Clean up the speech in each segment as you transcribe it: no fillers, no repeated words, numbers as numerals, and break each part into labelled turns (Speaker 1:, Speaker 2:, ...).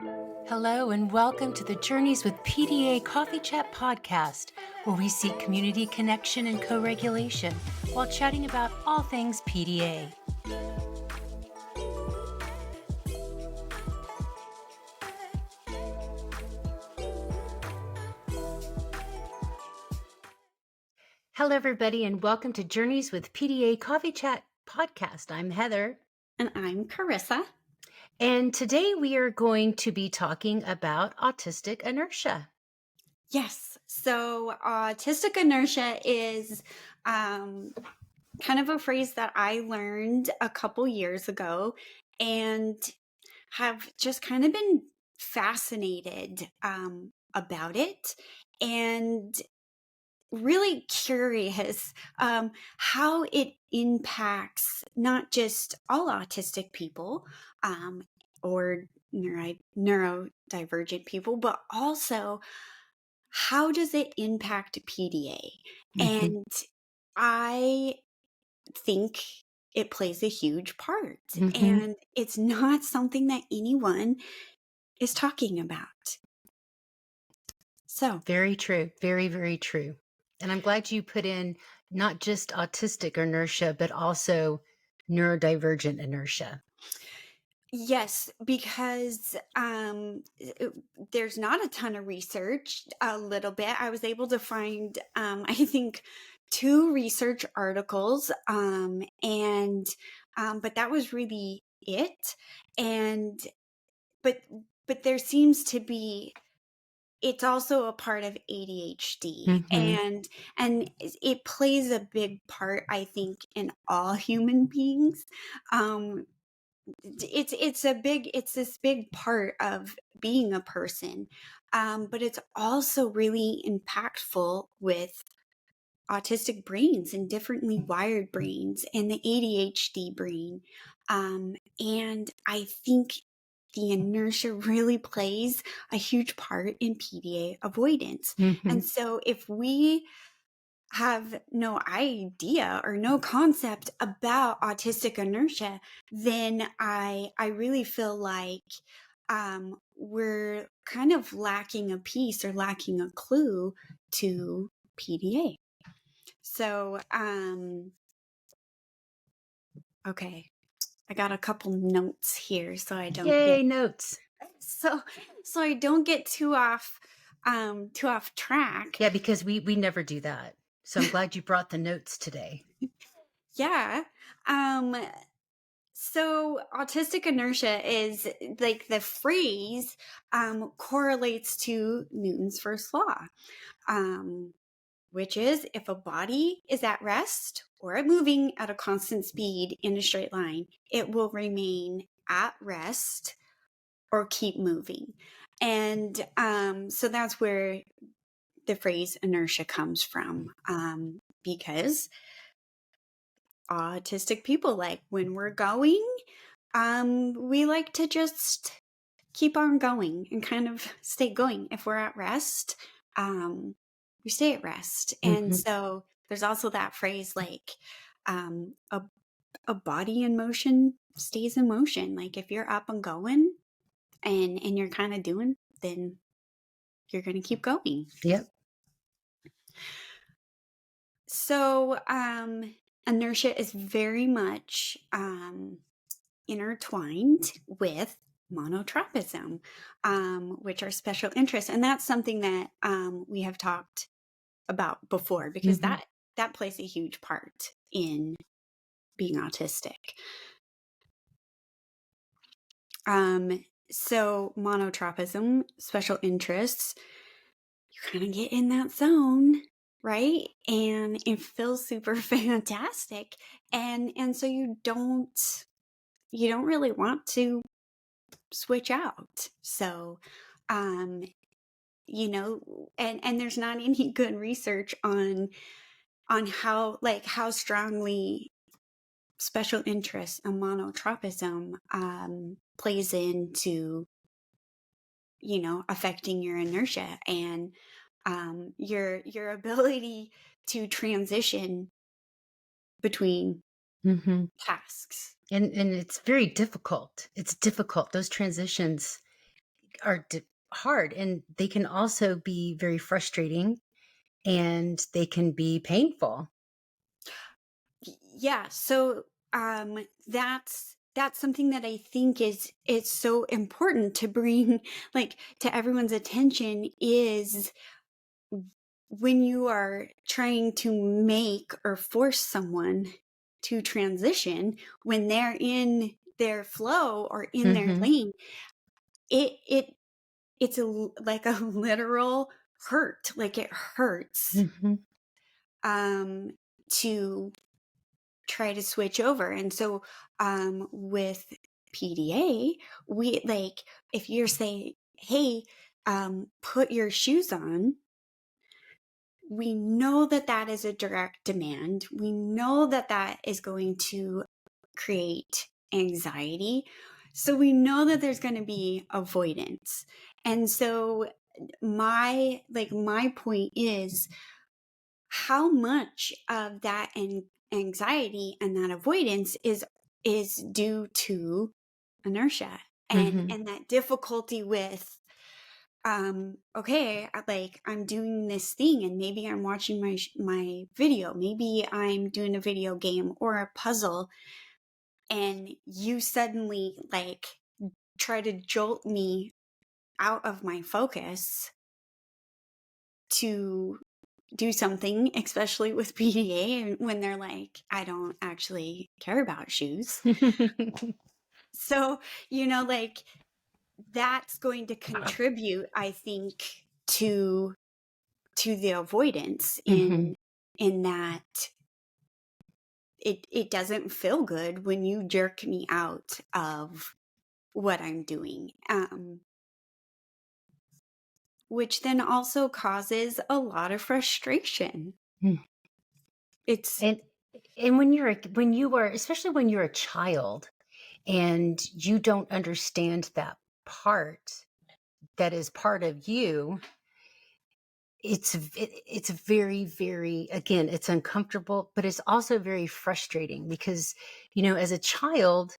Speaker 1: Hello, and welcome to the Journeys with PDA Coffee Chat podcast, where we seek community connection and co regulation while chatting about all things PDA. Hello, everybody, and welcome to Journeys with PDA Coffee Chat podcast. I'm Heather.
Speaker 2: And I'm Kerissa.
Speaker 1: And today we are going to be talking about autistic inertia.
Speaker 2: Yes. So autistic inertia is kind of a phrase that I learned a couple years ago and have just kind of been fascinated about it and really curious how it impacts not just all autistic people or neurodivergent people, but also how does it impact PDA?
Speaker 1: Mm-hmm.
Speaker 2: And I think it plays a huge part.
Speaker 1: Mm-hmm.
Speaker 2: And it's not something that anyone is talking about. So,
Speaker 1: Very true. Very, very true. And I'm glad you put in not just autistic inertia, but also neurodivergent inertia.
Speaker 2: yes, because there's not a ton of research, a little bit. I was able to find, I think, 2 research articles, but that was really it. And but there seems to be it's also a part of ADHD,
Speaker 1: Mm-hmm.
Speaker 2: and it plays a big part, I think, in all human beings. Um, it's this big part of being a person, but it's also really impactful with autistic brains and differently wired brains and the ADHD brain. And I think the inertia really plays a huge part in PDA avoidance.
Speaker 1: Mm-hmm.
Speaker 2: And so if we have no idea or no concept about autistic inertia, then I really feel like we're kind of lacking a piece or lacking a clue to PDA. So, okay, I got a couple notes here so I don't
Speaker 1: Yay,
Speaker 2: get
Speaker 1: notes.
Speaker 2: so I don't get too off track.
Speaker 1: Yeah, because we never do that. So I'm glad you brought the notes today.
Speaker 2: Yeah. Um so autistic inertia is like the phrase correlates to Newton's first law. Um which is if a body is at rest or moving at a constant speed in a straight line, it will remain at rest or keep moving. And so that's where the phrase inertia comes from, because autistic people, like when we're going, we like to just keep on going and kind of stay going. If we're at rest, we stay at rest. And
Speaker 1: Mm-hmm.
Speaker 2: so there's also that phrase like um, a, a body in motion stays in motion. Like if you're up and going and you're kind of doing, then you're going to keep going.
Speaker 1: Yep.
Speaker 2: So inertia is very much intertwined with monotropism, which are special interests. And that's something that we have talked about before because
Speaker 1: Mm-hmm.
Speaker 2: that plays a huge part in being autistic. So monotropism, special interests, you kind of get in that zone, right? And it feels super fantastic. And so you don't really want to switch out. So and there's not any good research on how strongly special interest and monotropism plays into affecting your inertia and your ability to transition between
Speaker 1: Mm-hmm.
Speaker 2: tasks.
Speaker 1: And it's very difficult. It's difficult. Those transitions are hard, and they can also be very frustrating, and they can be painful.
Speaker 2: Yeah, so that's something that I think is so important to bring like to everyone's attention is when you are trying to make or force someone to transition when they're in their flow or in their
Speaker 1: Hmm.
Speaker 2: lane, it it's like a literal hurt, like it hurts
Speaker 1: Hmm.
Speaker 2: um to try to switch over. And so with PDA, we like if you're saying, "Hey, put your shoes on," we know that that is a direct demand. We know that that is going to create anxiety. So we know that there's going to be avoidance. And so my point is how much of that anxiety and that avoidance is due to inertia
Speaker 1: Hmm.
Speaker 2: and that difficulty with okay, like I'm doing this thing and maybe I'm watching my video, maybe I'm doing a video game or a puzzle, and you suddenly like try to jolt me out of my focus to do something, especially with PDA when they're like, I don't actually care about shoes. So, like that's going to contribute, I think, to the avoidance
Speaker 1: Hmm.
Speaker 2: in that it doesn't feel good when you jerk me out of what I'm doing. Which then also causes a lot of frustration. It's
Speaker 1: And when when you are, especially when you're a child and you don't understand that part that is part of you, it's very, very, again, it's uncomfortable, but it's also very frustrating because, as a child,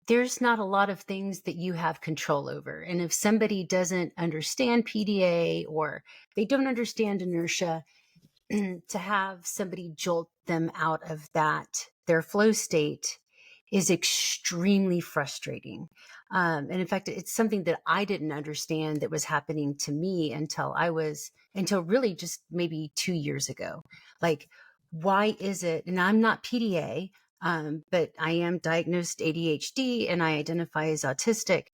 Speaker 1: there's not a lot of things that you have control over. And if somebody doesn't understand PDA or they don't understand inertia, to have somebody jolt them out of their flow state is extremely frustrating. And in fact, it's something that I didn't understand that was happening to me until really just maybe 2 years ago. Like, why is it? And I'm not PDA, but I am diagnosed ADHD and I identify as autistic.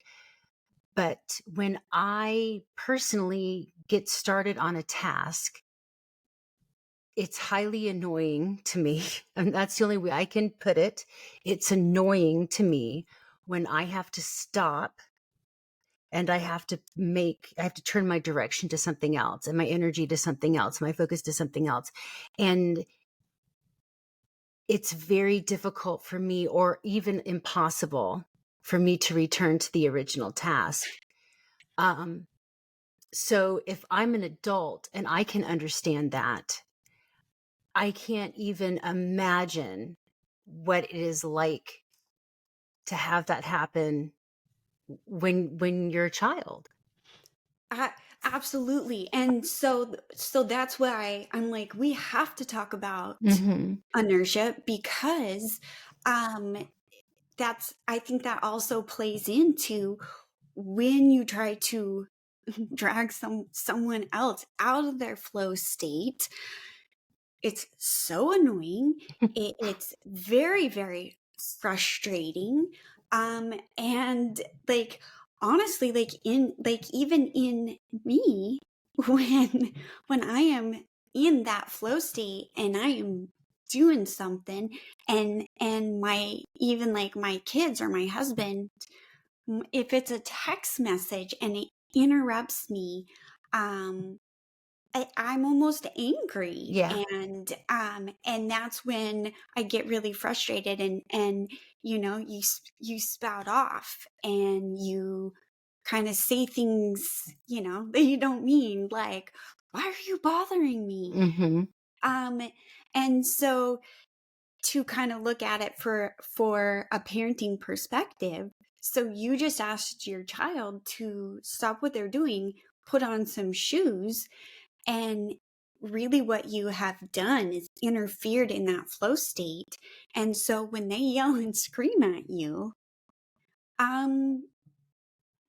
Speaker 1: But when I personally get started on a task, it's highly annoying to me, and that's the only way I can put it. It's annoying to me when I have to stop and I have to turn my direction to something else and my energy to something else, my focus to something else. And it's very difficult for me, or even impossible for me, to return to the original task. Um, so if I'm an adult and I can understand that, I can't even imagine what it is like to have that happen when you're a child.
Speaker 2: a- absolutely. And so that's why I'm like we have to talk about
Speaker 1: Mhm.
Speaker 2: inertia because um that's I think that also plays into when you try to drag someone else out of their flow state. It's so annoying. It's very, very frustrating. And like honestly, like in like even in me, when I am in that flow state and I am doing something and my even like my kids or my husband, if it's a text message and it interrupts me, um I'm almost angry,
Speaker 1: Yeah.
Speaker 2: and that's when I get really frustrated and you spout off and you kind of say things that you don't mean, like, why are you bothering me?
Speaker 1: Mhm.
Speaker 2: um and so to kind of look at it for a parenting perspective, So you just asked your child to stop what they're doing, put on some shoes, and really what you have done is interfered in that flow state. And so when they yell and scream at you, um,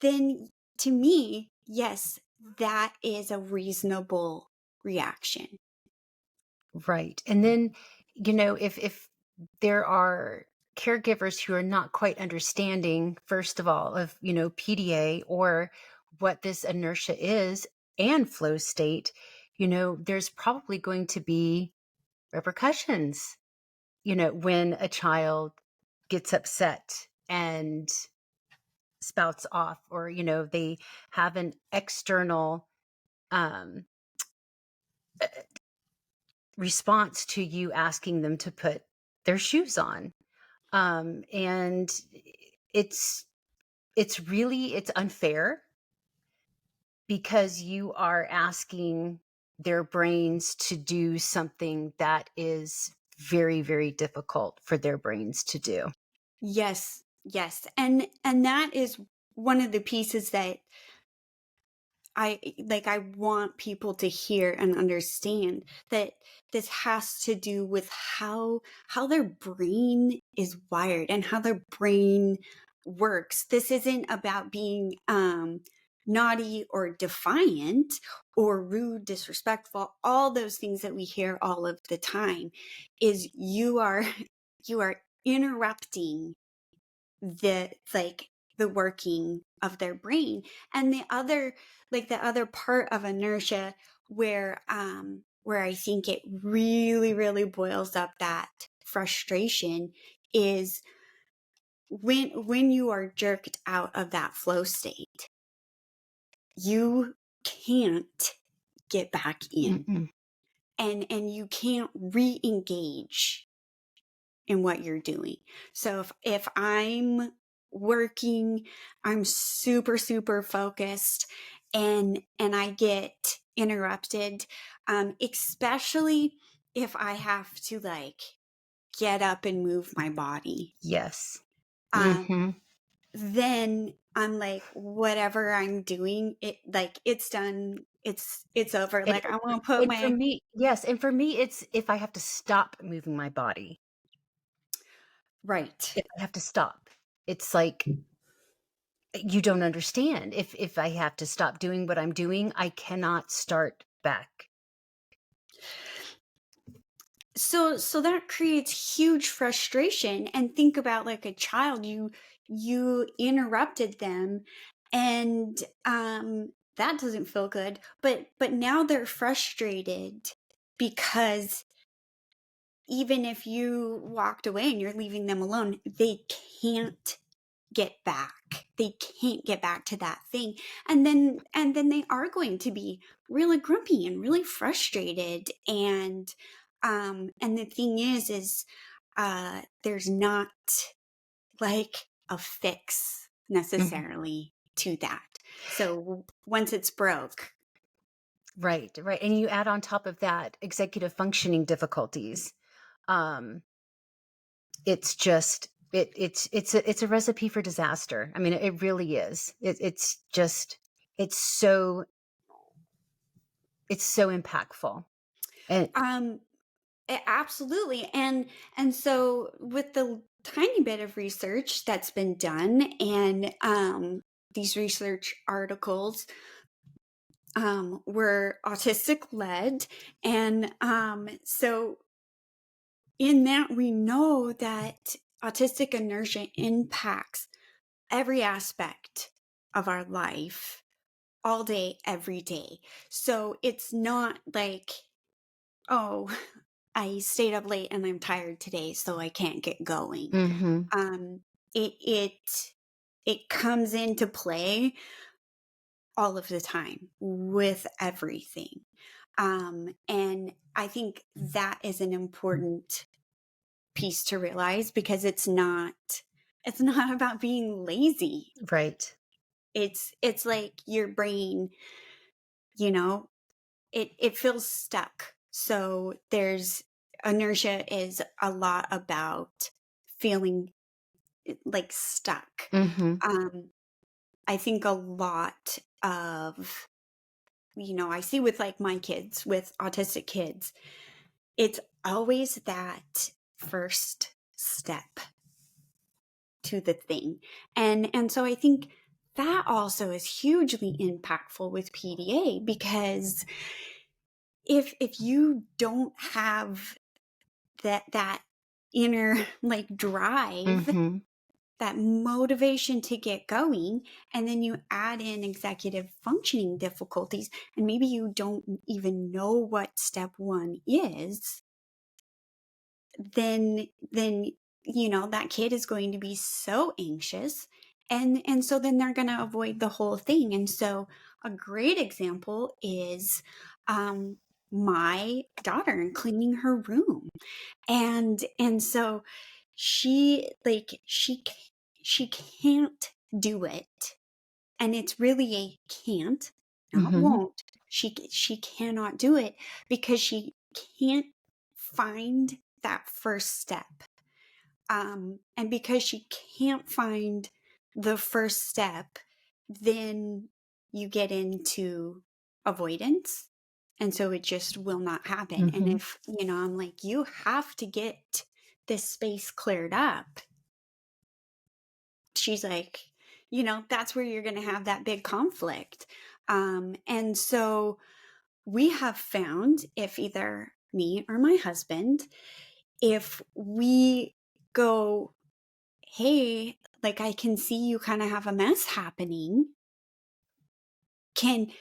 Speaker 2: then to me, yes, that is a reasonable reaction.
Speaker 1: Right. And then, if there are caregivers who are not quite understanding, first of all, of, PDA or what this inertia is and flow state, there's probably going to be repercussions, when a child gets upset and spouts off, or, they have an external um response to you asking them to put their shoes on. And it's it's unfair because you are asking their brains to do something that is very, very difficult for their brains to do.
Speaker 2: Yes, yes. And that is one of the pieces that I want people to hear and understand, that this has to do with how their brain is wired and how their brain works. This isn't about being naughty or defiant or rude, disrespectful, all those things that we hear all of the time. Is you are you are interrupting the working of their brain. And the other part of inertia where I think it really really boils up that frustration is when you are jerked out of that flow state, you can't get back in,
Speaker 1: Mm-mm.
Speaker 2: and you can't re-engage in what you're doing. So if I'm working, I'm super super focused, and I get interrupted, especially if I have to like get up and move my body.
Speaker 1: Yes.
Speaker 2: Um
Speaker 1: Hmm.
Speaker 2: then I'm like, whatever I'm doing, it's done. It's over.
Speaker 1: And,
Speaker 2: Like I want to put
Speaker 1: and for
Speaker 2: my
Speaker 1: me, yes. And for me, it's if I have to stop moving my body,
Speaker 2: right.
Speaker 1: if I have to stop, it's like, you don't understand. If I have to stop doing what I'm doing, I cannot start back.
Speaker 2: So that creates huge frustration. And think about like a child, you interrupted them, and that doesn't feel good, but now they're frustrated because even if you walked away and you're leaving them alone, they can't get back. They can't get back to that thing. And then they are going to be really grumpy and really frustrated. And the thing is there's not like a fix
Speaker 1: Mhm.
Speaker 2: necessarily to that. So once it's broke,
Speaker 1: Right, right. And you add on top of that executive functioning difficulties. Um, it's just it's a recipe for disaster. I mean, it really is. It's just it's so it's so impactful. And
Speaker 2: um absolutely. And so with the tiny bit of research that's been done, and these research articles were autistic led, and so in that we know that autistic inertia impacts every aspect of our life all day every day. So it's not like, oh, I stayed up late and I'm tired today, so I can't get going.
Speaker 1: mhm,
Speaker 2: Um, it comes into play all of the time with everything. And I think that is an important piece to realize, because it's not about being lazy.
Speaker 1: right.
Speaker 2: It's like your brain, you know, it feels stuck. So there's inertia is a lot about feeling like stuck.
Speaker 1: Mhm.
Speaker 2: Um, I think a lot of, I see with like my kids, with autistic kids, it's always that first step to the thing. And so I think that also is hugely impactful with PDA, because if you don't have that inner like drive,
Speaker 1: Mhm.
Speaker 2: that motivation to get going, and then you add in executive functioning difficulties, and maybe you don't even know what step 1 is, then that kid is going to be so anxious, and so then they're going to avoid the whole thing. And so a great example is um my daughter and cleaning her room. And so she can't do it, and it's really a can't, not
Speaker 1: Mhm.
Speaker 2: won't. She cannot do it because she can't find that first step. And because she can't find the first step, then you get into avoidance. And so it just will not happen. And
Speaker 1: Mhm.
Speaker 2: if, I'm like, you have to get this space cleared up, she's like, that's where you're going to have that big conflict. And so we have found, if either me or my husband, if we go, hey, like, I can see you kind of have a mess happening. Can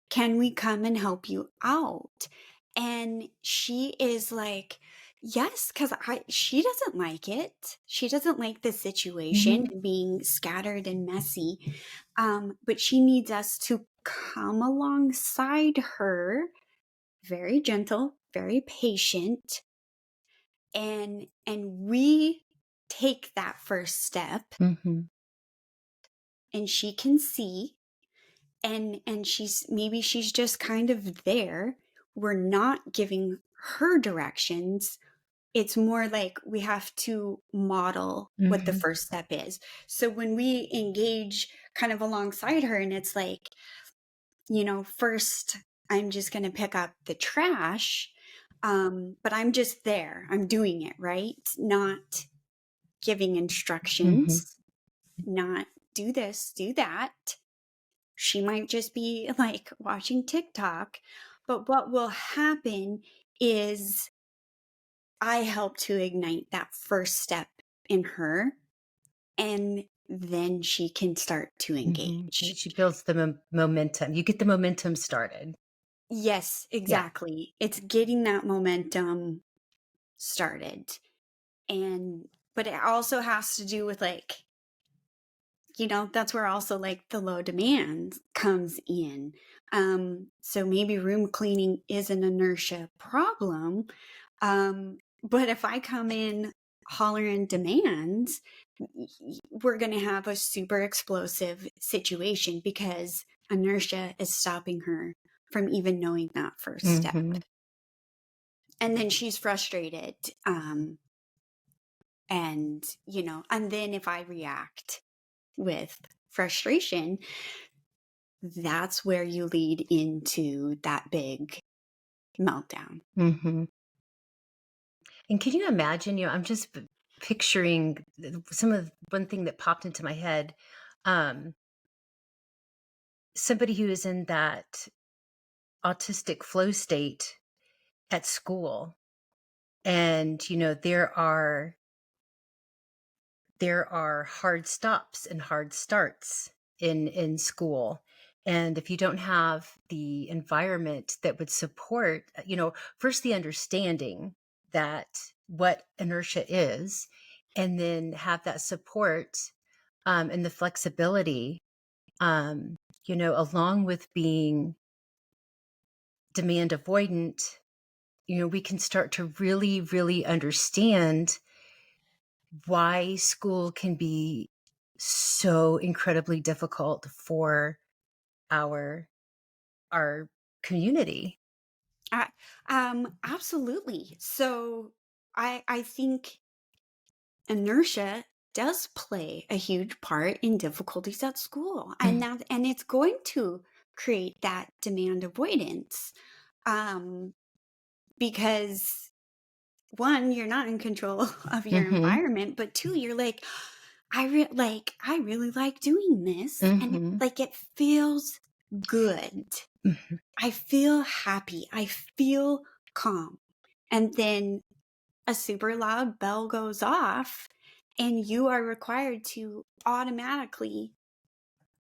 Speaker 2: can we come and help you out? And she is like, yes, because she doesn't like it. She doesn't like the situation
Speaker 1: Mhm.
Speaker 2: and being scattered and messy. But she needs us to come alongside her, very gentle, very patient, and we take that first step,
Speaker 1: Mhm.
Speaker 2: and she can see, and she's just kind of there. We're not giving her directions. It's more like we have to model what the
Speaker 1: Mhm.
Speaker 2: first step is. So when we engage kind of alongside her, and it's like, first I'm just going to pick up the trash, but I'm just there, I'm doing it, right? Not giving
Speaker 1: Mhm.
Speaker 2: instructions, not do this, do that. She might just be like watching TikTok. But what will happen is I help to ignite that first step in her, and then she can start to
Speaker 1: Mhm.
Speaker 2: engage.
Speaker 1: She builds the momentum. You get the momentum started.
Speaker 2: Yes,
Speaker 1: Yeah.
Speaker 2: exactly. It's getting that momentum started. But it also has to do with like, that's where also like the low demand comes in. So maybe room cleaning is an inertia problem. But if I come in hollering demands, we're going to have a super explosive situation because inertia is stopping her from even knowing that first step.
Speaker 1: Mhm.
Speaker 2: And then she's frustrated. And then if I react with frustration, that's where you lead into that big meltdown.
Speaker 1: Mhm. And can you imagine, I'm just picturing some of one thing that popped into my head. Um, Somebody who is in that autistic flow state at school, and there are hard stops and hard starts in school. And if you don't have the environment that would support, first the understanding that what inertia is, and then have that support, and the flexibility, along with being demand avoidant, we can start to really, really understand why school can be so incredibly difficult for our our community.
Speaker 2: Uh, Absolutely. So I think inertia does play a huge part in difficulties at school, and
Speaker 1: Mm.
Speaker 2: it's going to create that demand avoidance, um, because one, you're not in control of your
Speaker 1: Mhm.
Speaker 2: environment, but two, you're like, I really like doing this, and
Speaker 1: Mhm.
Speaker 2: it feels good.
Speaker 1: Mhm.
Speaker 2: I feel happy. I feel calm. And then a super loud bell goes off, and you are required to automatically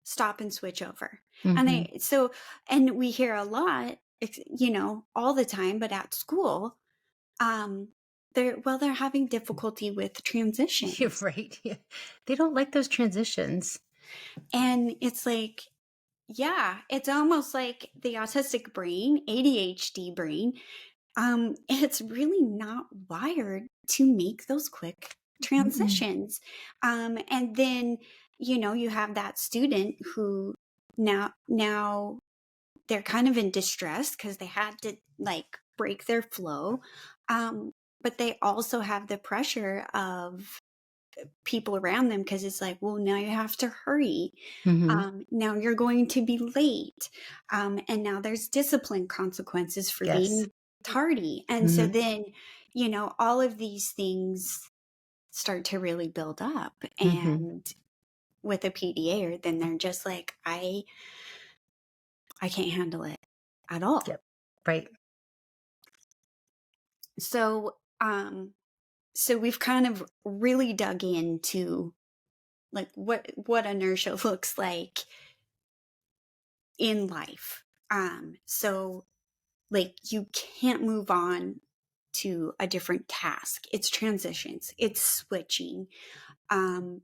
Speaker 2: stop and switch over. And
Speaker 1: Mhm.
Speaker 2: I so and we hear a lot, all the time, but at school, um, they're having difficulty with
Speaker 1: You're
Speaker 2: transitions.
Speaker 1: right. Yeah. They don't like those transitions.
Speaker 2: And it's like, yeah, it's almost like the autistic brain, ADHD brain, it's really not wired to make those quick
Speaker 1: Mm-mm.
Speaker 2: transitions. And then, you have that student who now they're kind of in distress because they had to like break their flow. But they also have the pressure of people around them because it's like, well, now you have to hurry.
Speaker 1: Mhm.
Speaker 2: Now you're going to be late. And now there's discipline consequences for
Speaker 1: Yes.
Speaker 2: being tardy. And so
Speaker 1: Mhm.
Speaker 2: then, all of these things start to really build up.
Speaker 1: Mhm.
Speaker 2: And with a PDA, then they're just like, I can't handle it at all.
Speaker 1: Yep. Right.
Speaker 2: So, so we've kind of really dug into like what inertia looks like in life. So like you can't move on to a different task. It's transitions. It's switching. Um,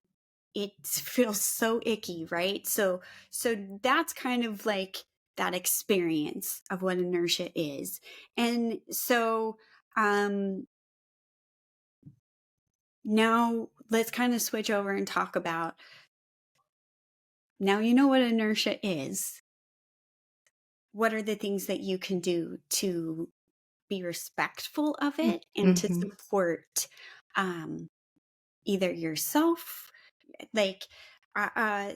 Speaker 2: it feels so icky, right? So that's kind of like that experience of what inertia is. And so um now let's kind of switch over and talk about, now you know what inertia is. What are the things that you can do to be respectful of
Speaker 1: Mm.
Speaker 2: it and to
Speaker 1: Mhm.
Speaker 2: support um, either yourself, like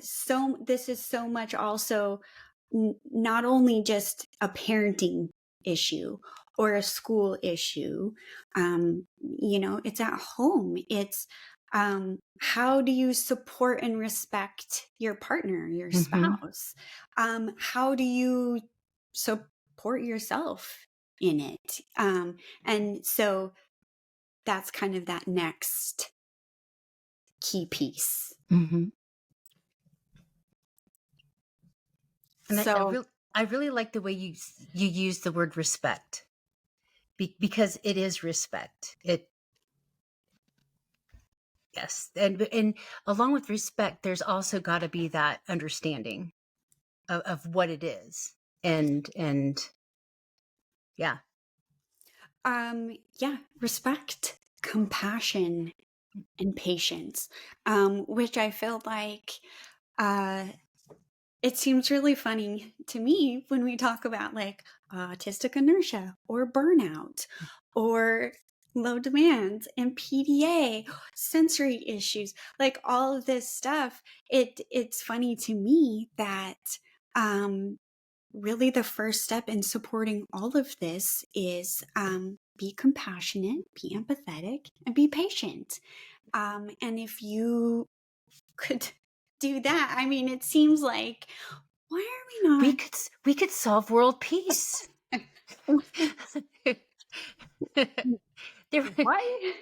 Speaker 2: so this is so much also not only just a parenting issue or a school issue. It's at home. It's how do you support and respect your partner, your
Speaker 1: Mhm.
Speaker 2: spouse? How do you support yourself in it? And so that's kind of that next key piece.
Speaker 1: Mhm. And
Speaker 2: So,
Speaker 1: I really like the way you use the word respect because it is respect. It Yes, and along with respect, there's also got to be that understanding of what it is, and yeah.
Speaker 2: yeah, respect, compassion, and patience, which I feel like uh, it seems really funny to me when we talk about like autistic inertia or burnout or low demand and PDA, sensory issues, like all of this stuff. It's funny to me that um, really the first step in supporting all of this is be compassionate, be empathetic, and be patient. And if you could do that, I mean, it seems like, why are we not?
Speaker 1: We could solve world peace. There
Speaker 2: Why?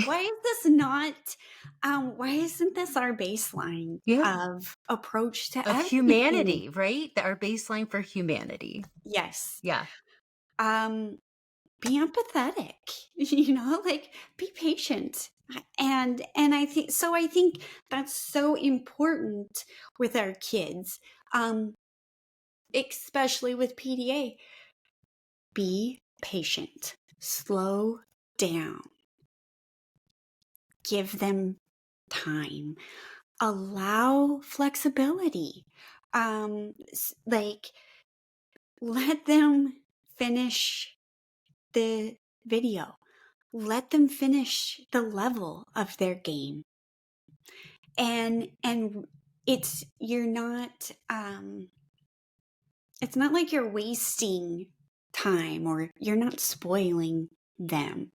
Speaker 2: Why is this not? Why isn't this our baseline
Speaker 1: Yeah,
Speaker 2: of approach to
Speaker 1: of
Speaker 2: everything?
Speaker 1: humanity, right? Our baseline for humanity.
Speaker 2: Yes.
Speaker 1: Yeah.
Speaker 2: Um, be empathetic. Like be patient. And I think that's so important with our kids, um, especially with PDA. Be patient. Slow down. Give them time. Allow flexibility. Like let them finish the video. Let them finish the level of their game. And it's it's not like you're wasting time or you're not spoiling them.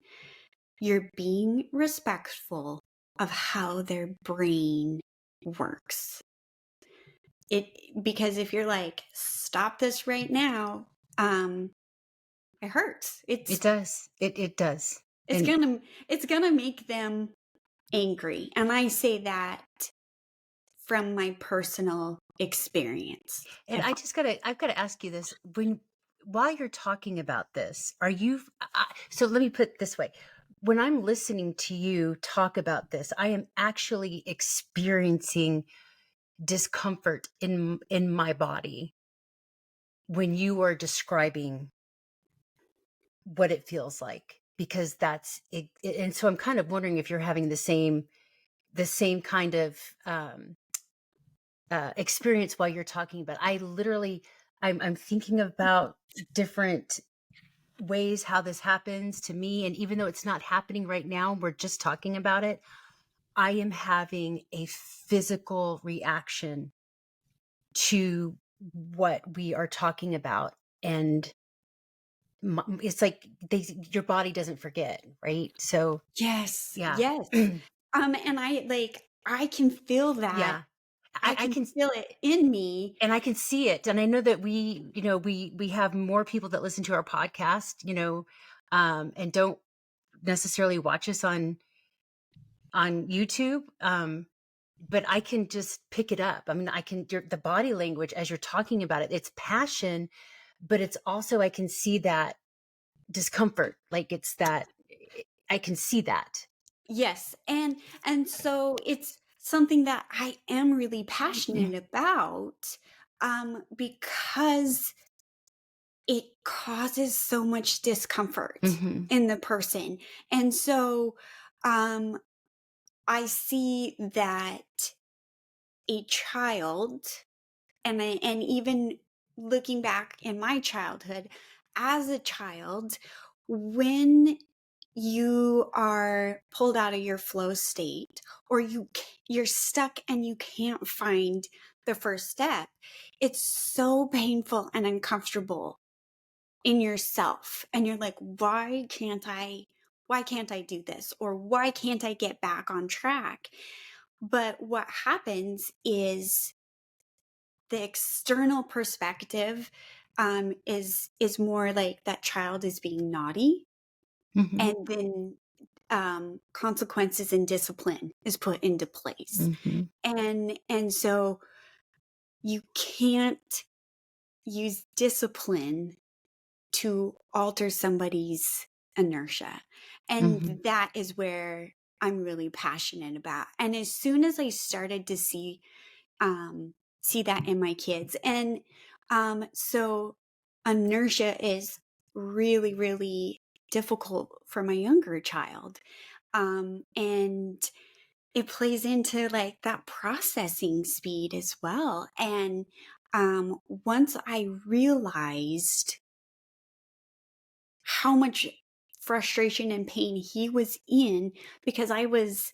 Speaker 2: You're being respectful of how their brain works. It Because if you're like, stop this right now, it hurts.
Speaker 1: It does. It does.
Speaker 2: It's
Speaker 1: And
Speaker 2: gonna it's gonna make them angry. And I say that from my personal experience. If
Speaker 1: I've gotta ask you this. While you're talking about this, are you, so let me put it this way. When I'm listening to you talk about this, I am actually experiencing discomfort in my body when you are describing what it feels like, because that's it, and so I'm kind of wondering if you're having the same kind of experience while you're talking about. I literally, I'm thinking about different ways how this happens to me, and even though it's not happening right now, we're just talking about it. I am having a physical reaction to what we are talking about, and it's like your body doesn't forget, right? So
Speaker 2: Yes,
Speaker 1: yeah.
Speaker 2: yes. And I can feel that.
Speaker 1: Yeah,
Speaker 2: I
Speaker 1: I
Speaker 2: can
Speaker 1: can,
Speaker 2: feel it in me.
Speaker 1: and I can see it, and I know that we have more people that listen to our podcast, and don't necessarily watch us on YouTube, but I can just pick it up. I mean, the body language as you're talking about it, it's passion, but it's also, I can see that discomfort, like it's that, I can see that.
Speaker 2: Yes. And so it's something that I am really passionate about, because it causes so much discomfort
Speaker 1: Hmm.
Speaker 2: in the person. And so um I see that a child, and even looking back in my childhood, as a child, when you are pulled out of your flow state, or you're stuck and you can't find the first step, it's so painful and uncomfortable in yourself, and you're like, why can't I do this, or why can't I get back on track? But what happens is the external perspective, is more like that child is being naughty,
Speaker 1: Hmm.
Speaker 2: and then consequences and discipline is put into place.
Speaker 1: Hmm.
Speaker 2: And so you can't use discipline to alter somebody's inertia.
Speaker 1: Hmm.
Speaker 2: And that is where I'm really passionate about. And as soon as I started to see that in my kids, and so inertia is really, really difficult for my younger child. And it plays into like that processing speed as well. And once I realized how much frustration and pain he was in because I was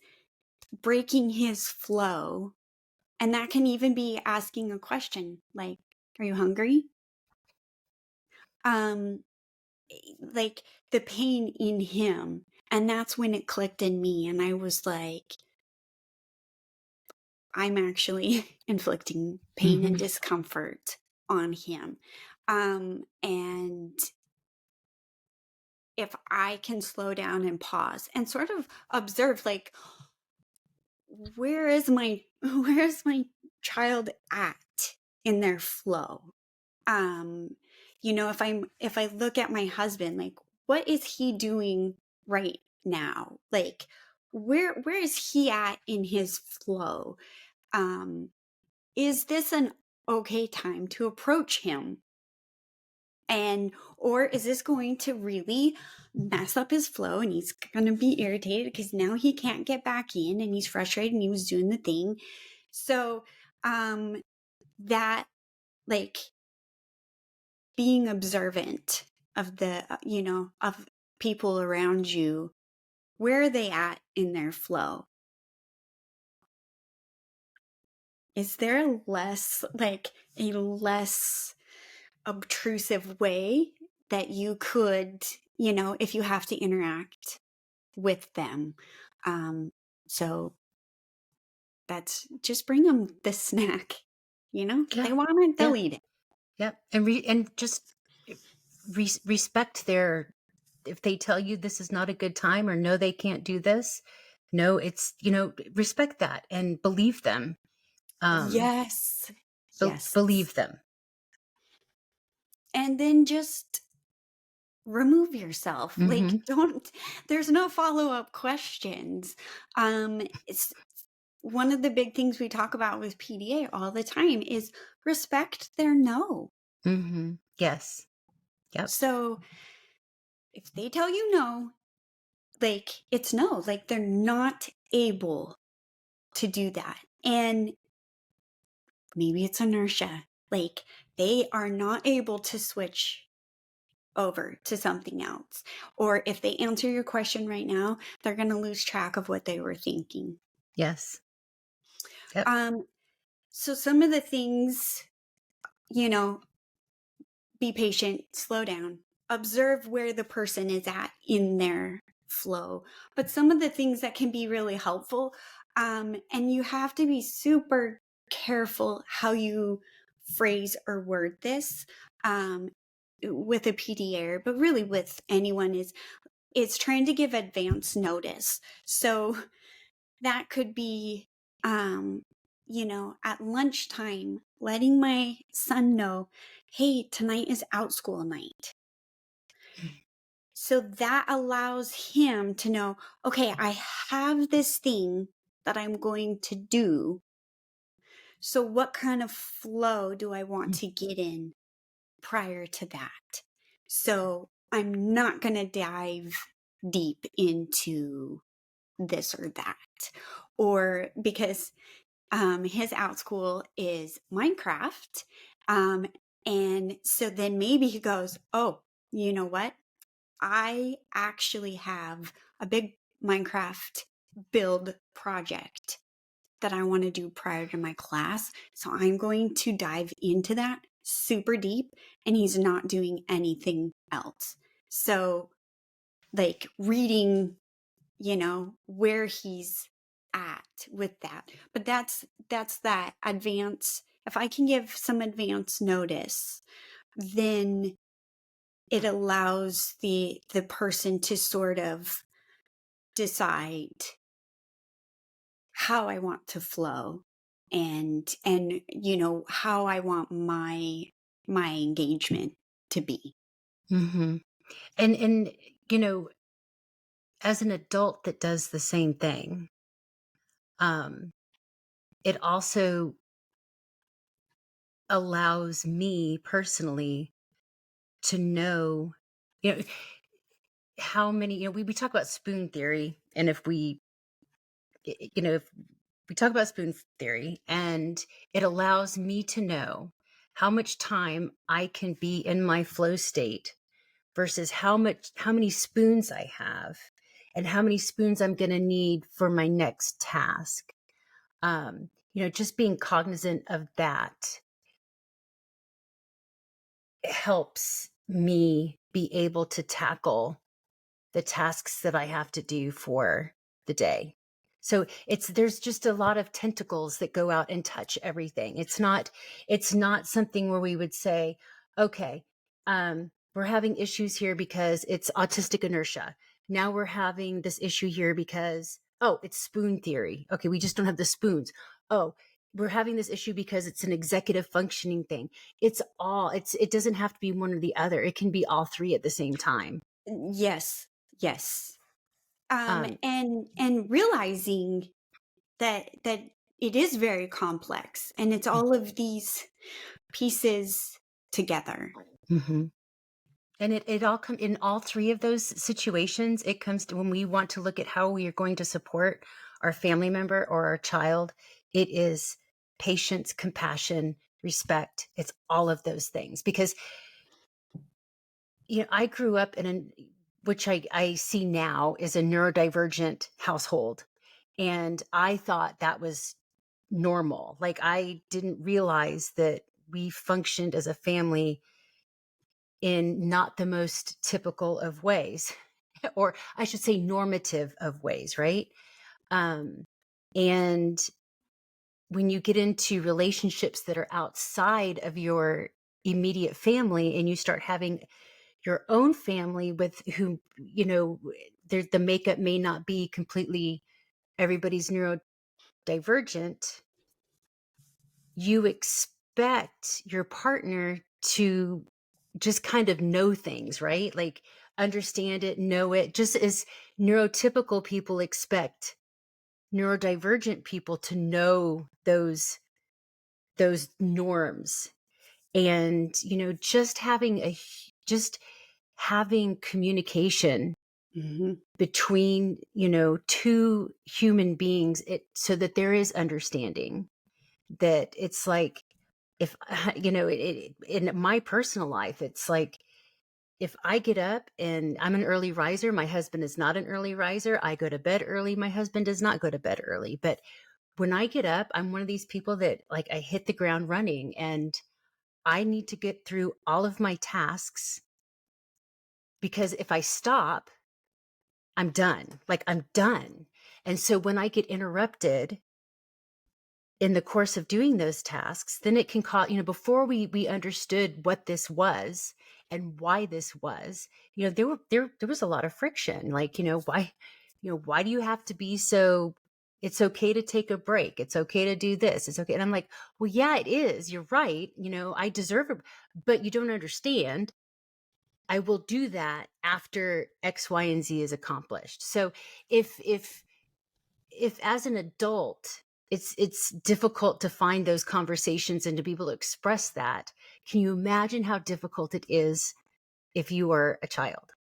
Speaker 2: breaking his flow. And that can even be asking a question like, "Are you hungry?" Um, like the pain in him. And that's when it clicked in me. And I was like, I'm actually inflicting pain and
Speaker 1: Hmm.
Speaker 2: discomfort on him. And if I can slow down and pause and sort of observe, like, where is my child at in their flow? um if I look at my husband, like, what is he doing right now? Like, where is he at in his flow? um is this an okay time to approach him? And or is this going to really mess up his flow, and he's going to be irritated because now he can't get back in and he's frustrated and he was doing the thing. So um that, like, being observant of of people around you, where are they at in their flow? is there a less obtrusive way that you could, if you have to interact with them? Um, so that's just bring them the snack.
Speaker 1: Yeah.
Speaker 2: They want it,
Speaker 1: Yeah.
Speaker 2: they'll eat it.
Speaker 1: Yeah. And just respect their, if they tell you this is not a good time or no, they can't do this. No, it's, respect that and believe them. Um,
Speaker 2: Yes. Yes.
Speaker 1: believe them.
Speaker 2: And then just remove yourself. Like,
Speaker 1: Hmm.
Speaker 2: don't, there's no follow-up questions. It's one of the big things we talk about with PDA all the time is respect their no.
Speaker 1: Hmm. Yes. Yep.
Speaker 2: So if they tell you no, like it's no, like they're not able to do that. And maybe it's inertia. Like they are not able to switch over to something else. Or if they answer your question right now, they're going to lose track of what they were thinking.
Speaker 1: Yes. Yep.
Speaker 2: Um, so some of the things, you know, be patient, slow down, observe where the person is at in their flow. But some of the things that can be really helpful, and you have to be super careful how you phrase or word this um, with a PDA, but really with anyone, is it's trying to give advance notice. So that could be, um, at lunchtime, letting my son know, hey, tonight is out school night. So that allows him to know, okay, I have this thing that I'm going to do. So what kind of flow do I want to get in prior to that? So I'm not going to dive deep into this or that. Or because his out school is Minecraft. Um, and so then maybe he goes, oh, you know what? I actually have a big Minecraft build project that I want to do prior to my class. So I'm going to dive into that super deep, and he's not doing anything else. So, like reading, where he's at with that. But that's that advance. If I can give some advance notice, then it allows the person to sort of decide how I want to flow, and how I want my engagement to be.
Speaker 1: Hmm. And you know, as an adult that does the same thing, um, it also allows me personally to know, you know, how many, we talk about spoon theory. And if we talk about spoon theory, and it allows me to know how much time I can be in my flow state versus how many spoons I have and how many spoons I'm going to need for my next task. Just being cognizant of that helps me be able to tackle the tasks that I have to do for the day. So there's just a lot of tentacles that go out and touch everything. It's not something where we would say, okay, we're having issues here because it's autistic inertia. Now we're having this issue here because, oh, it's spoon theory. Okay, we just don't have the spoons. Oh, we're having this issue because it's an executive functioning thing. It doesn't have to be one or the other. It can be all three at the same time.
Speaker 2: Yes, yes.
Speaker 1: Um,
Speaker 2: And realizing that it is very complex, and it's all of these pieces together.
Speaker 1: mhm. And it all come in all three of those situations. It comes to when we want to look at how we are going to support our family member or our child. It is patience, compassion, respect. It's all of those things because I grew up which I see now is a neurodivergent household, and I thought that was normal. Like, I didn't realize that we functioned as a family in not the most typical of ways, or I should say normative of ways, right? Um, and when you get into relationships that are outside of your immediate family and you start having your own family with who, there's the makeup may not be completely everybody's neurodivergent, you expect your partner to just kind of know things, right? Like understand it, know it, just as neurotypical people expect neurodivergent people to know those norms. And just having communication
Speaker 2: Hmm.
Speaker 1: between two human beings, so that there is understanding, that it's like, if in my personal life, it's like, if I get up and I'm an early riser, my husband is not an early riser. I go to bed early, my husband does not go to bed early. But when I get up, I'm one of these people that, like, I hit the ground running, and I need to get through all of my tasks, because if I stop, I'm done. Like, I'm done. And so when I get interrupted in the course of doing those tasks, then it can cause, before we understood what this was and why this was, there was a lot of friction. Like, why do you have to be so, it's okay to take a break, it's okay to do this, it's okay. And I'm like, well, yeah, it is, you're right, I deserve it, but you don't understand. I will do that after X, Y, and Z is accomplished. So if as an adult it's difficult to find those conversations and to be able to express that, can you imagine how difficult it is if you are a child?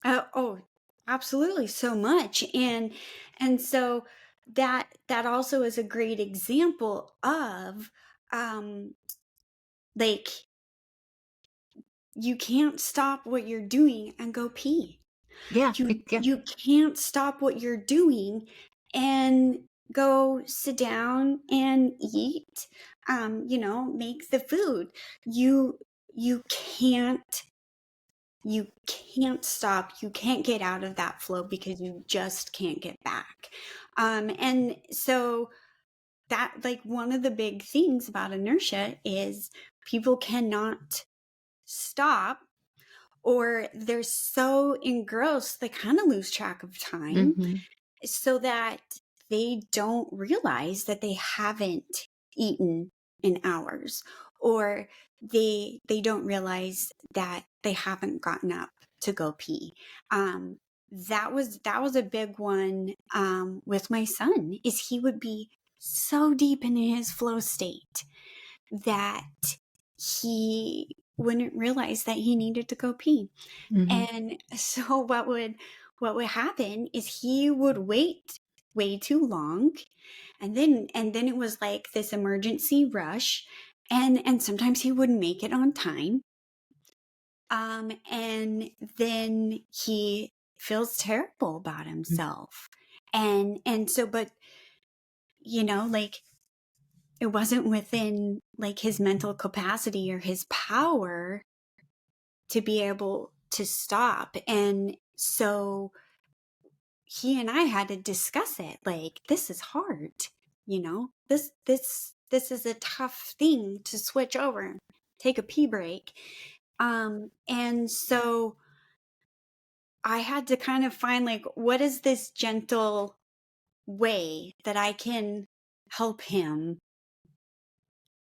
Speaker 2: Oh, absolutely, so much. And so that also is a great example of, um like, you can't stop what you're doing and go pee.
Speaker 1: Yeah, yeah.
Speaker 2: You can't stop what you're doing and go sit down and eat, make the food. You you can't you can't stop. You can't get out of that flow because you just can't get back. And so that, like, one of the big things about inertia is people cannot stop, or they're so engrossed they kind of lose track of time,
Speaker 1: Hmm.
Speaker 2: so that they don't realize that they haven't eaten in hours, or they don't realize that they haven't gotten up to go pee. That was a big one, with my son, is he would be so deep in his flow state that he wouldn't realize that he needed to go pee.
Speaker 1: Hmm.
Speaker 2: And so what would happen is he would wait way too long, and then it was like this emergency rush, and sometimes he wouldn't make it on time. And then he feels terrible about himself. And so, but like, it wasn't within, like, his mental capacity or his power to be able to stop. And so he and I had to discuss it. Like, this is hard, this is a tough thing to switch over and take a pee break. And so I had to kind of find, like, what is this gentle way that I can help him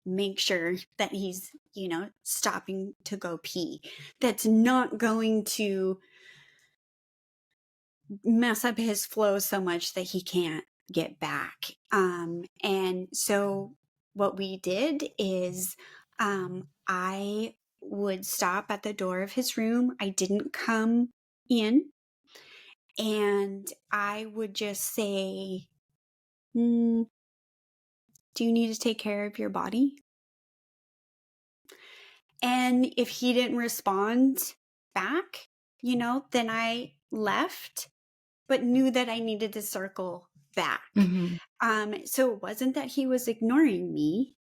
Speaker 2: make sure that he's, stopping to go pee, that's not going to mess up his flow so much that he can't get back. And so what we did is, I would stop at the door of his room. I didn't come in, and I would just say, "Mm, do you need to take care of your body?" And if he didn't respond back, then I left, but knew that I needed to circle back.
Speaker 1: Mhm.
Speaker 2: So it wasn't that he was ignoring me.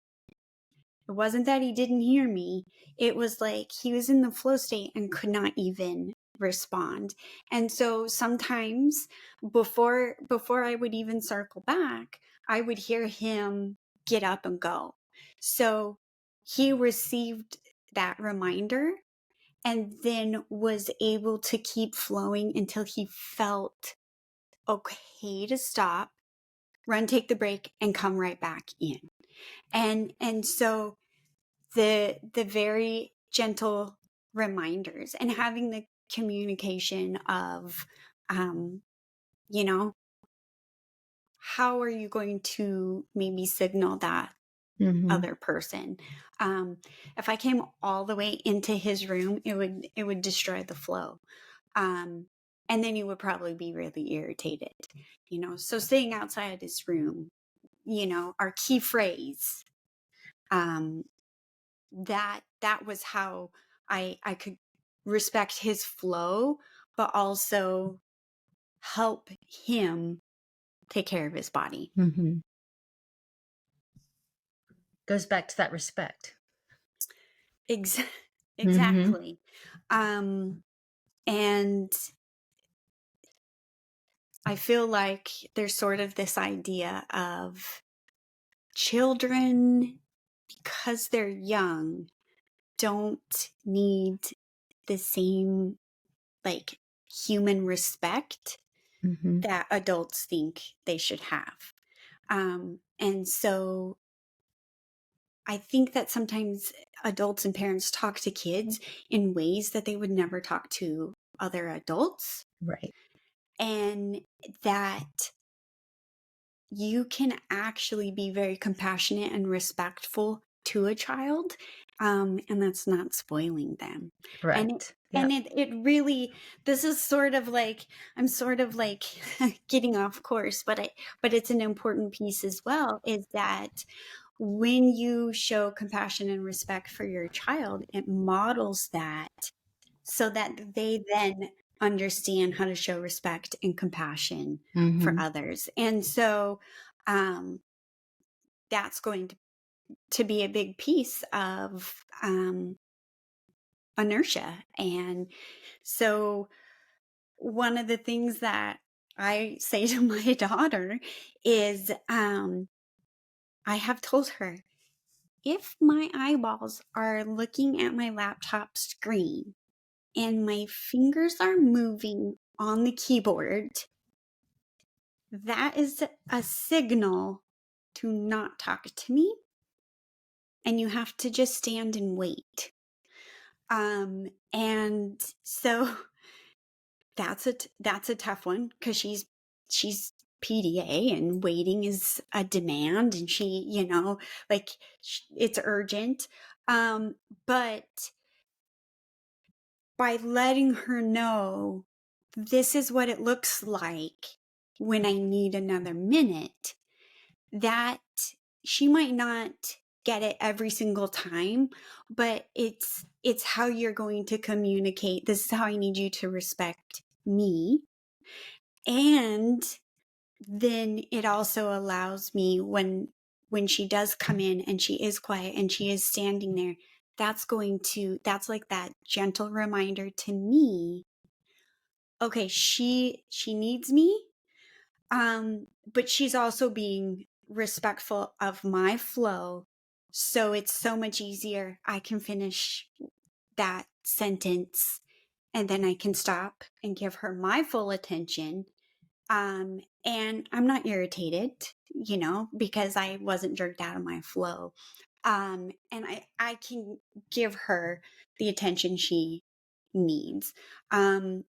Speaker 2: It wasn't that he didn't hear me. It was like he was in the flow state and could not even respond. And so sometimes before I would even circle back, I would hear him get up and go. So he received that reminder and then was able to keep flowing until he felt okay to stop, run, take the break, and come right back in. And so the very gentle reminders and having the communication of you know, how are you going to maybe signal that
Speaker 1: Mhm.
Speaker 2: other person? um if I came all the way into his room, it would destroy the flow. um and then he would probably be really irritated, so staying outside his room, our key phrase, um that was how I could respect his flow, but also help him take care of his body.
Speaker 1: Mhm. Goes back to that respect.
Speaker 2: Ex-
Speaker 1: Mhm.
Speaker 2: exactly. And I feel like there's sort of this idea of children, because they're young, don't need the same, like, human respect
Speaker 1: Mhm.
Speaker 2: that adults think they should have. And so I think that sometimes adults and parents talk to kids in ways that they would never talk to other adults,
Speaker 1: Right.
Speaker 2: and that you can actually be very compassionate and respectful to a child, and that's not spoiling them. And it,
Speaker 1: Correct.
Speaker 2: and
Speaker 1: Yep.
Speaker 2: it really, this is sort of like, I'm sort of like getting off course, but it's an important piece as well, is that when you show compassion and respect for your child, it models that so that they then understand how to show respect and compassion for
Speaker 1: Mhm.
Speaker 2: others. And so um, that's going to be a big piece of inertia. And so one of the things that I say to my daughter is I have told her, if my eyeballs are looking at my laptop screen and my fingers are moving on the keyboard, that is a signal to not talk to me, and you have to just stand and wait. And so that's a tough one, because she's PDA and waiting is a demand, and she, like, it's urgent. But by letting her know this is what it looks like when I need another minute, that she might not get it every single time, but it's how you're going to communicate. This is how I need you to respect me. And then it also allows me, when she does come in and she is quiet and she is standing there, that's like that gentle reminder to me, okay, she needs me, but she's also being respectful of my flow, so it's so much easier. I can finish that sentence, and then I can stop and give her my full attention. And I'm not irritated, because I wasn't jerked out of my flow. And I can give her the attention she needs. Um,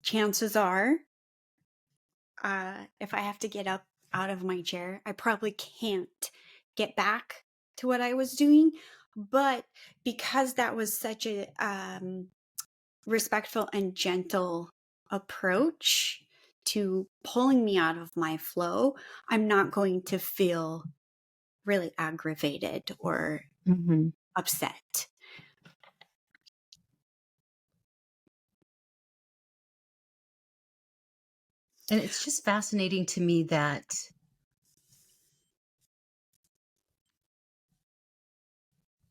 Speaker 2: Chances are, if I have to get up out of my chair, I probably can't get back to what I was doing. But because that was such a respectful and gentle approach to pulling me out of my flow, I'm not going to feel really aggravated or
Speaker 1: Mhm.
Speaker 2: upset.
Speaker 1: And it's just fascinating to me that,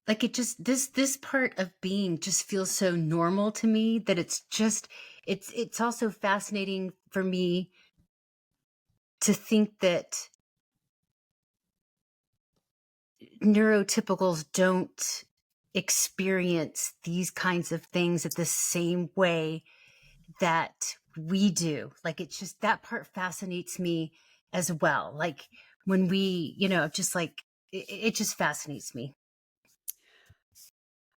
Speaker 1: like, it just this part of being just feels so normal to me that it's just it's also fascinating for me to think that neurotypicals don't experience these kinds of things at the same way that we do. Like, it's just that part fascinates me as well. Like, when we, just like it just fascinates me.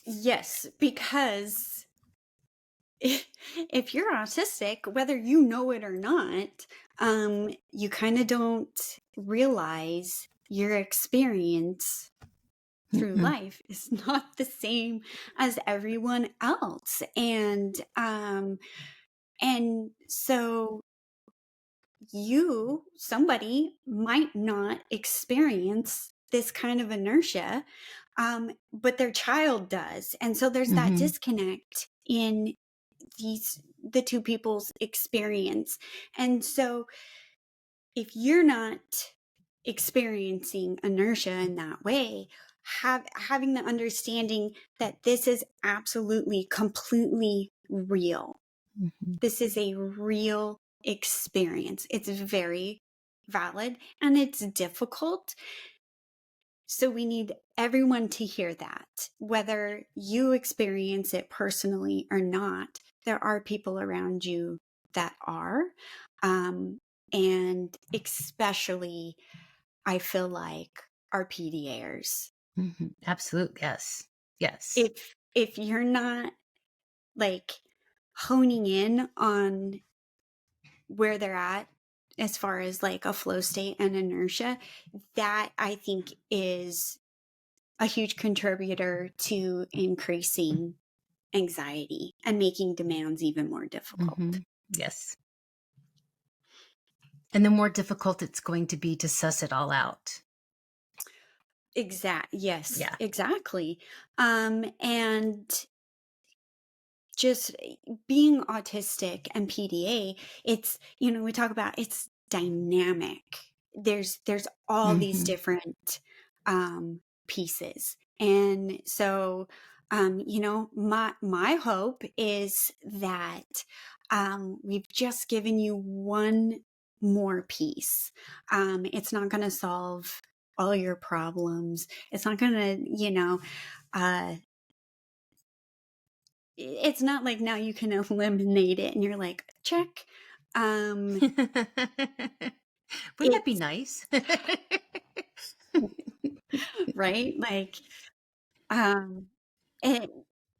Speaker 2: Yes, because if you're autistic, whether you know it or not, you kind of don't realize your experience through
Speaker 1: Mm-mm.
Speaker 2: life is not the same as everyone else. And so somebody might not experience this kind of inertia, but their child does. And so there's that
Speaker 1: Mhm.
Speaker 2: disconnect in the two people's experience. And so if you're not experiencing inertia in that way, having the understanding that this is absolutely completely real.
Speaker 1: Mhm.
Speaker 2: This is a real experience. It's very valid and it's difficult. So we need everyone to hear that. Whether you experience it personally or not, there are people around you that are. Um, and especially, I feel like our PDAers.
Speaker 1: Mhm. Absolutely. Yes. Yes.
Speaker 2: If you're not like honing in on where they're at as far as like a flow state and inertia, that I think is a huge contributor to increasing anxiety and making demands even more difficult.
Speaker 1: Mhm. Yes. And the more difficult it's going to be to suss it all out.
Speaker 2: Yes,
Speaker 1: Yeah.
Speaker 2: exactly. And just being autistic and PDA, it's, we talk about it's dynamic. There's all these
Speaker 1: Mhm.
Speaker 2: different pieces. And so my hope is that we've just given you one more piece. It's not going to solve all your problems. It's not going to, uh it's not like now you can eliminate it and you're like, check. Um,
Speaker 1: Wouldn't that be
Speaker 2: it's
Speaker 1: nice?
Speaker 2: right. Like, um, and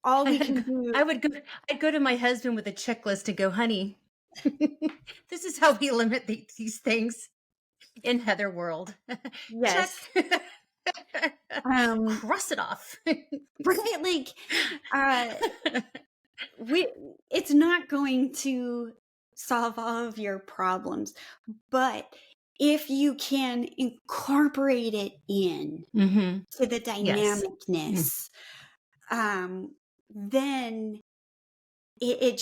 Speaker 2: all we
Speaker 1: I'd
Speaker 2: can
Speaker 1: go
Speaker 2: do,
Speaker 1: I would go I'd go to my husband with a checklist and go, "Honey, this is how we limit these things in Heather world. Check.
Speaker 2: yes. Um,
Speaker 1: Cross it off."
Speaker 2: right. Like, uh, we, it's not going to solve all of your problems, but if you can incorporate it in
Speaker 1: Mhm.
Speaker 2: to the
Speaker 1: Yes. Mm.
Speaker 2: dynamicness, then it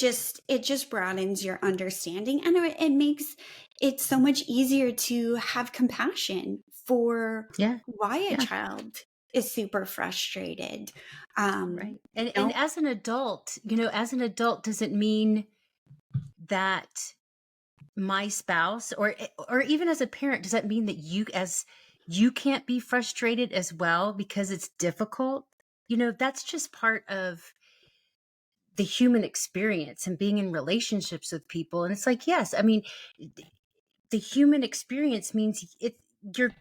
Speaker 2: just broadens your understanding, and it makes it so much easier to have compassion for
Speaker 1: Yeah.
Speaker 2: why a
Speaker 1: Yeah.
Speaker 2: child is super frustrated. um
Speaker 1: Right. And
Speaker 2: you
Speaker 1: as an adult doesn't mean that my spouse or even as a parent, does that mean that you can't be frustrated as well because it's difficult? That's just part of the human experience and being in relationships with people. And it's like, yes, I mean, the human experience means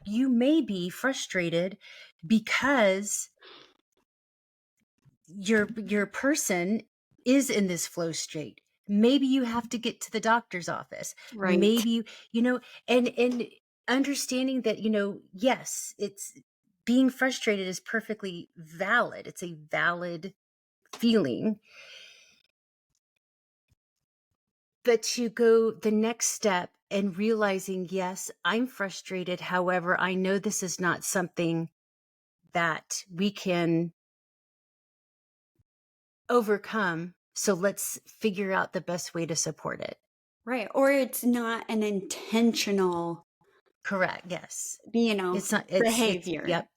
Speaker 1: you may be frustrated because your person is in this flow state. Maybe you have to get to the doctor's office.
Speaker 2: right,
Speaker 1: Maybe and understanding that, yes, it's being frustrated is perfectly valid. It's a valid feeling. But to go the next step and realizing, yes, I'm frustrated. However, I know this is not something that we can overcome. So let's figure out the best way to support it.
Speaker 2: Right. Or it's not an intentional,
Speaker 1: Correct, yes.
Speaker 2: you know,
Speaker 1: It's not it's
Speaker 2: behavior.
Speaker 1: yep,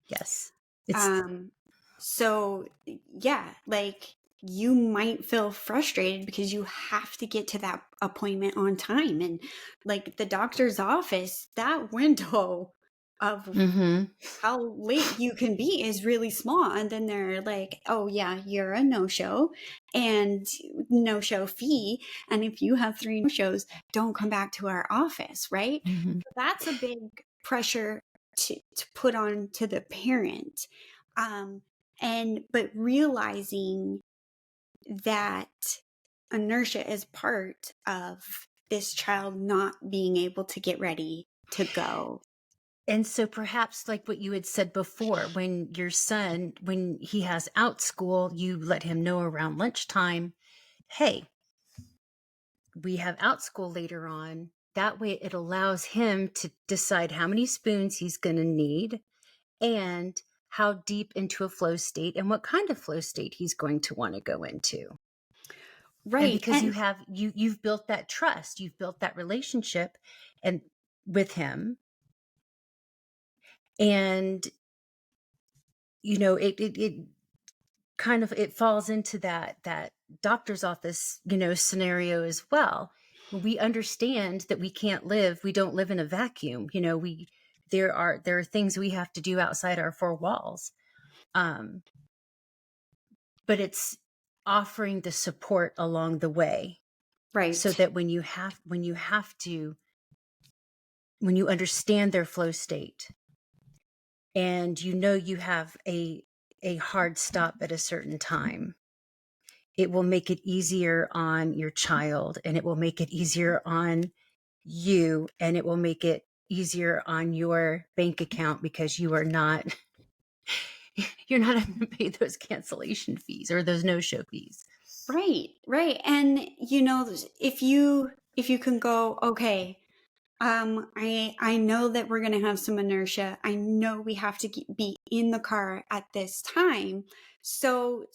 Speaker 1: yes. It's
Speaker 2: Um, so yeah, like you might feel frustrated because you have to get to that appointment on time. And like the doctor's office, that window of
Speaker 1: mhm,
Speaker 2: how late you can be is really small. And then they're like, oh, yeah, you're a no show and no show fee. And if you have three no shows, don't come back to our office. Right.
Speaker 1: mhm.
Speaker 2: That's a big pressure to put on to the parent. Um, but realizing that inertia is part of this child not being able to get ready to go.
Speaker 1: And so perhaps like what you had said before, when your son, when he has out school, you let him know around lunchtime, "Hey, we have out school later on." That way it allows him to decide how many spoons he's gonna need and how deep into a flow state and what kind of flow state he's going to wanna go into. And
Speaker 2: Right.
Speaker 1: because you've built that trust, you've built that relationship and with him, and, it kind of it falls into that doctor's office, scenario as well. We understand that we don't live in a vacuum. There are things we have to do outside our four walls. Um, but it's offering the support along the way so
Speaker 2: Right.
Speaker 1: that when you understand their flow state and you have a hard stop at a certain time, it will make it easier on your child and it will make it easier on you and it will make it easier on your bank account because you are not you're not having to pay those cancellation fees or those no-show fees.
Speaker 2: Right, right. And if you can go, okay, I know that we're going to have some inertia. I know we have to be in the car at this time. So,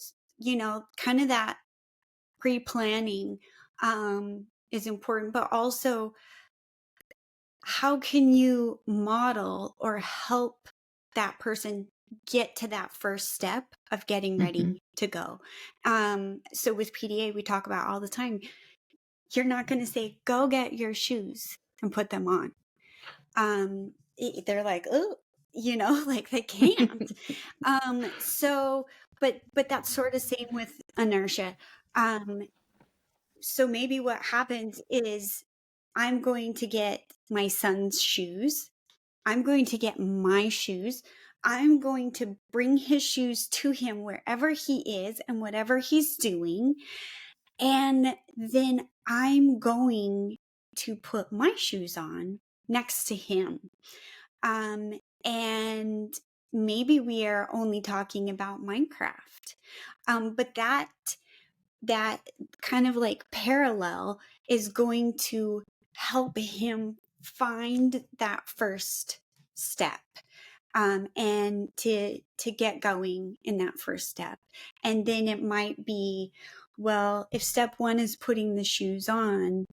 Speaker 2: kind of that pre-planning is important, but also how can you model or help that person get to that first step of getting
Speaker 1: Hmm.
Speaker 2: ready to go? So with PDA, we talk about all the time, you're not going to say, go get your shoes and put them on. They're like, oh, like they can't. So, but that's sort of same with inertia. Um, so maybe what happens is I'm going to get my son's shoes. I'm going to get my shoes. I'm going to bring his shoes to him wherever he is and whatever he's doing. And then I'm going to put my shoes on next to him. Um, and maybe we are only talking about Minecraft. But that kind of like parallel is going to help him find that first step, and to get going in that first step. And then it might be, well, if step one is putting the shoes on,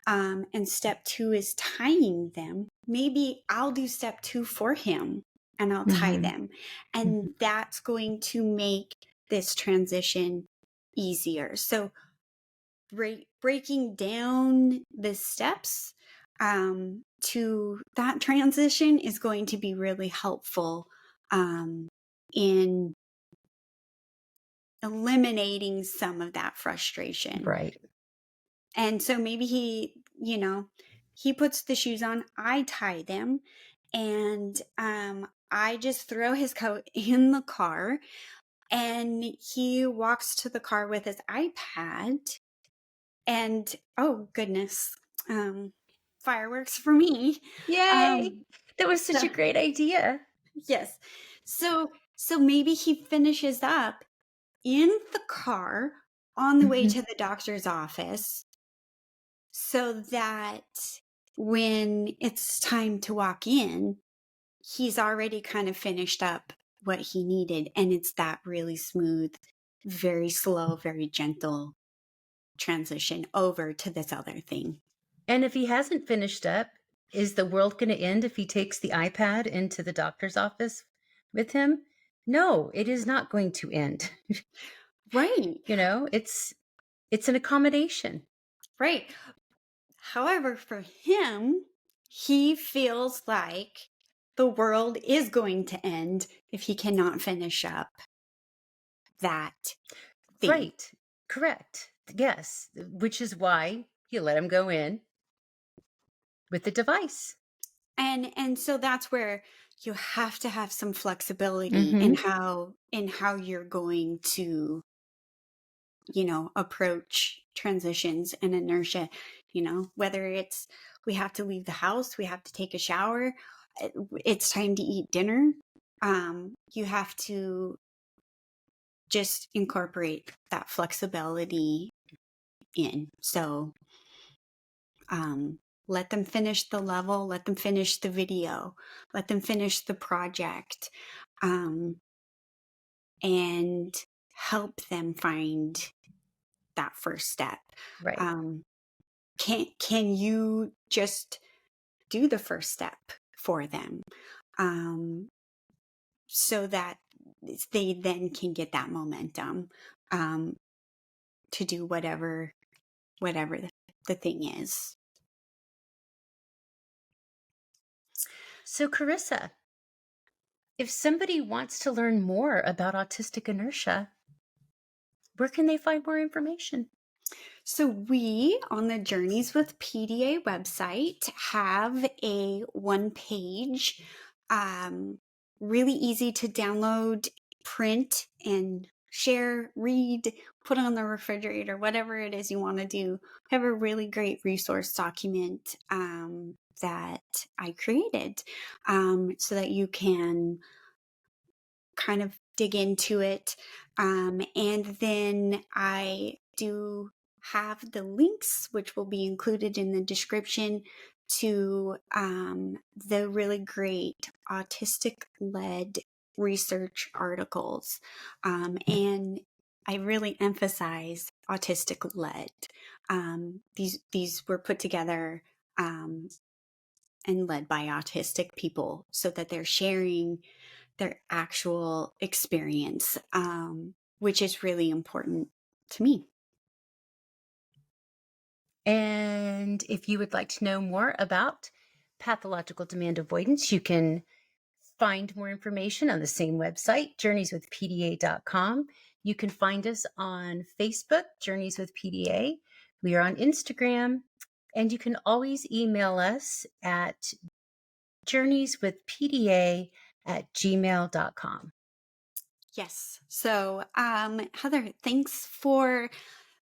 Speaker 2: and step two is tying them, maybe I'll do step two for him and I'll tie
Speaker 1: Hmm.
Speaker 2: them. And that's going to make this transition easier. So breaking down the steps to that transition is going to be really helpful in eliminating some of that frustration.
Speaker 1: Right.
Speaker 2: And so maybe he puts the shoes on, I tie them, and I just throw his coat in the car, and he walks to the car with his iPad. And oh goodness, um, fireworks for me.
Speaker 1: Yay,
Speaker 2: Um,
Speaker 1: that was
Speaker 2: so
Speaker 1: such a great idea.
Speaker 2: yes, so maybe he finishes up in the car on the way
Speaker 1: Hmm.
Speaker 2: to the doctor's office, so that when it's time to walk in, he's already kind of finished up what he needed. And it's that really smooth, very slow, very gentle transition over to this other thing.
Speaker 1: And if he hasn't finished up, is the world going to end if he takes the iPad into the doctor's office with him? No, it is not going to end.
Speaker 2: Right.
Speaker 1: It's an accommodation.
Speaker 2: Right. However, for him, he feels like the world is going to end if he cannot finish up that thing.
Speaker 1: Right. Correct. Yes, which is why you let him go in with the device.
Speaker 2: And so that's where you have to have some flexibility in
Speaker 1: Mhm.
Speaker 2: how you're going to, approach transitions and inertia, whether it's we have to leave the house, we have to take a shower, it's time to eat dinner. You have to just incorporate that flexibility in. So, um, let them finish the level, let them finish the video, let them finish the project, um, and help them find that first step.
Speaker 1: Right.
Speaker 2: Um, can you just do the first step for them, um, so that they then can get that momentum, um, to do whatever the thing is.
Speaker 1: So, Carissa, if somebody wants to learn more about autistic inertia, where can they find more information?
Speaker 2: So we on the Journeys with PDA website have a one page, um, really easy to download, print, and share, read, put on the refrigerator, whatever it is you want to do. We have a really great resource document, that I created, so that you can kind of dig into it. And then I do have the links, which will be included in the description, to the really great autistic led research articles. And I really emphasize autistic led. These were put together, and led by autistic people so that they're sharing their actual experience, which is really important to me.
Speaker 1: And if you would like to know more about pathological demand avoidance, you can find more information on the same website, journeyswithpda.com. You can find us on Facebook, Journeys with PDA. We are on Instagram, and you can always email us at journeyswithpda@gmail.com.
Speaker 2: Yes. So, Heather, thanks for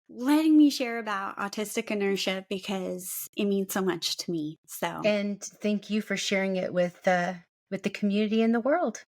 Speaker 2: letting me share about autistic inertia because it means so much to me. So,
Speaker 1: And thank you for sharing it with the community and the world.